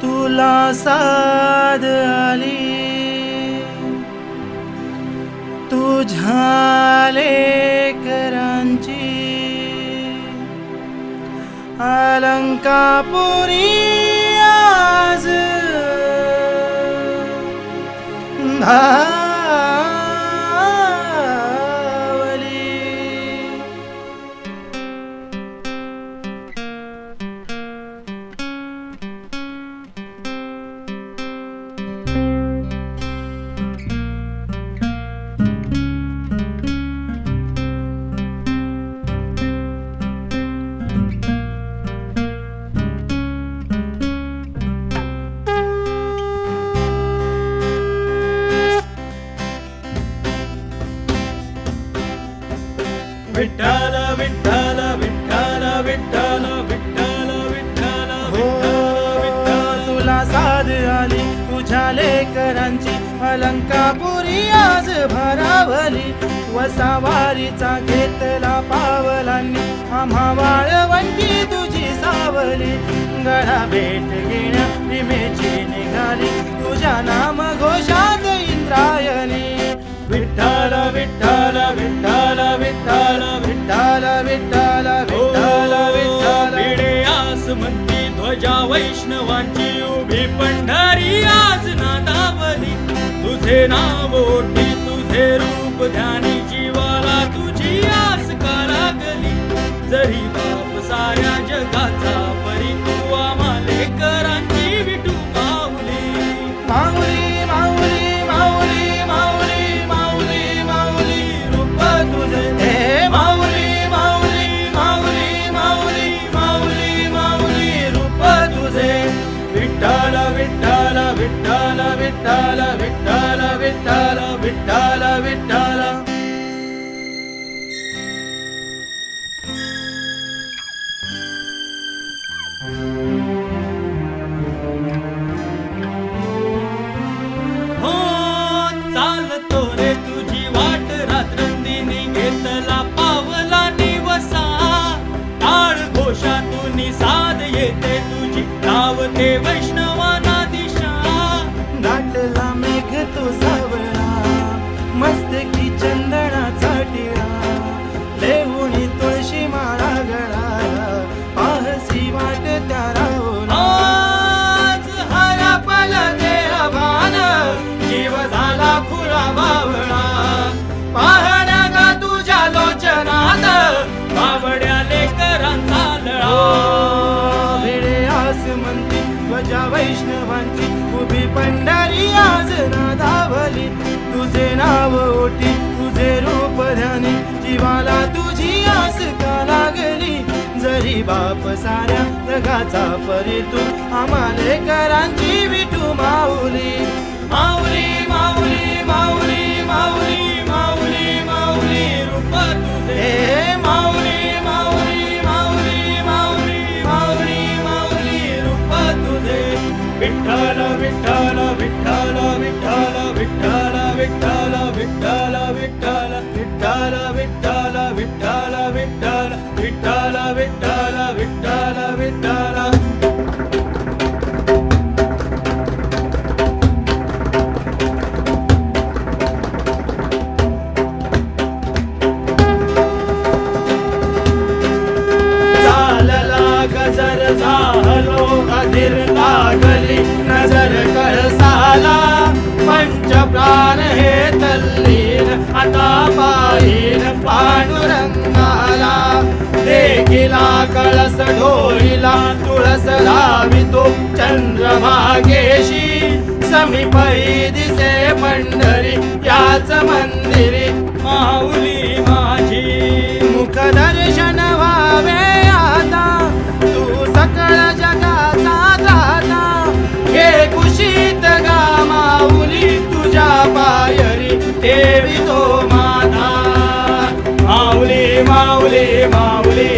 तुला साद आली तुझ्या लेकरांची अलंकापुरी आज धावली. विठ्ठल विठ्ठल विठ्ठल विठ्ठल विठ्ठल विठ्ठल हो, तुला साध आली तुझ्या लेकरांची अलंकापुरी आज भरावली. वसावारीचा घेतला पावलांनी आम्हा वाळवंटी तुझी सावली. गळा भेट घेण्या भीमेची निघाली तुझ्या नाम घोषात इंद्रायणी. विठ्ठल विठ्ठल विठ्ठल विठ्ठल विठ्ठल विठ्ठल विठ्ठल विठ्ठल. भिडे आस म्हणती ध्वजा वैष्णवांची उभी पंढरी आज नादावली. तुझे नाव ओठी तुझे रूप ध्यानी जीवाला तुझी आस का लागली. जरी बाप साऱ्या जगाचा परी तू आम्हा लेकरांची विठू माऊली. माऊली माऊली माऊली माऊली माऊली माऊली रूप तुझे. हे माऊली माऊली माऊली माऊली माऊली माऊली रूप तुझे. विठ्ठल विठ्ठल विठ्ठल विठ्ठल विठ्ठल विठ्ठल विठ्ठल विठ्ठल. हो चालतो रे तुझी वाट रात्रंदिनी घेतला पावला निवसा. टाळ घोषातून साध येते तुझी धावते वैष्णवाना दिशा. दाटला मेघ तो सावळा मस्तकी चंदनाचा टिळा. देऊनी तुळशी माळा गळा पाहसी वाट त्या राहुला. आज हरपल देह भान जीव झाला खुळा बावळा. पाहण्या गा तुझ्या लोचनात बावड्या लेकरांचा लळा. भिडे आस म्हणती ध्वजा वैष्णवांची उभी पंढरी आज नादावली. तुझे नाव ओटी तुझे रूप ध्यानी जीवाला तुझी आस का लागली. जरी बाप साऱ्या जगाचा परी तू आम्हा लेकरांची विठू माऊली. माऊली माऊली माऊली माऊली माऊली माऊली रूप तुझे. हे माऊली माऊली माऊली माऊली माऊली माऊली रूप तुझे. विठ्ठल विठ्ठल विठ्ठल विठ्ठल विठ्ठल विठ्ठल विठ्ठल विठ्ठल विठ्ठल विठ्ठल विठ्ठल विठ्ठल विठ्ठल विठ्ठल विठ्ठल विठ्ठल. गजर झालो अधीर लागली नजर कळसाला. पंच प्राण हे तल्लीन आता पाहिन पांडुरंगाला. देखिला कळस ढोळीला तुळस लावितो चंद्रभागेशी. समीपही दिसे पंढरी याच मंदिरी. माऊली माझी मुख दर्शन व्हावे आता तू सकळ जगाचा दाता. हे कुशीत गा माऊली तुझ्या पायरी ठेवी तो माता. माऊली माऊली माऊली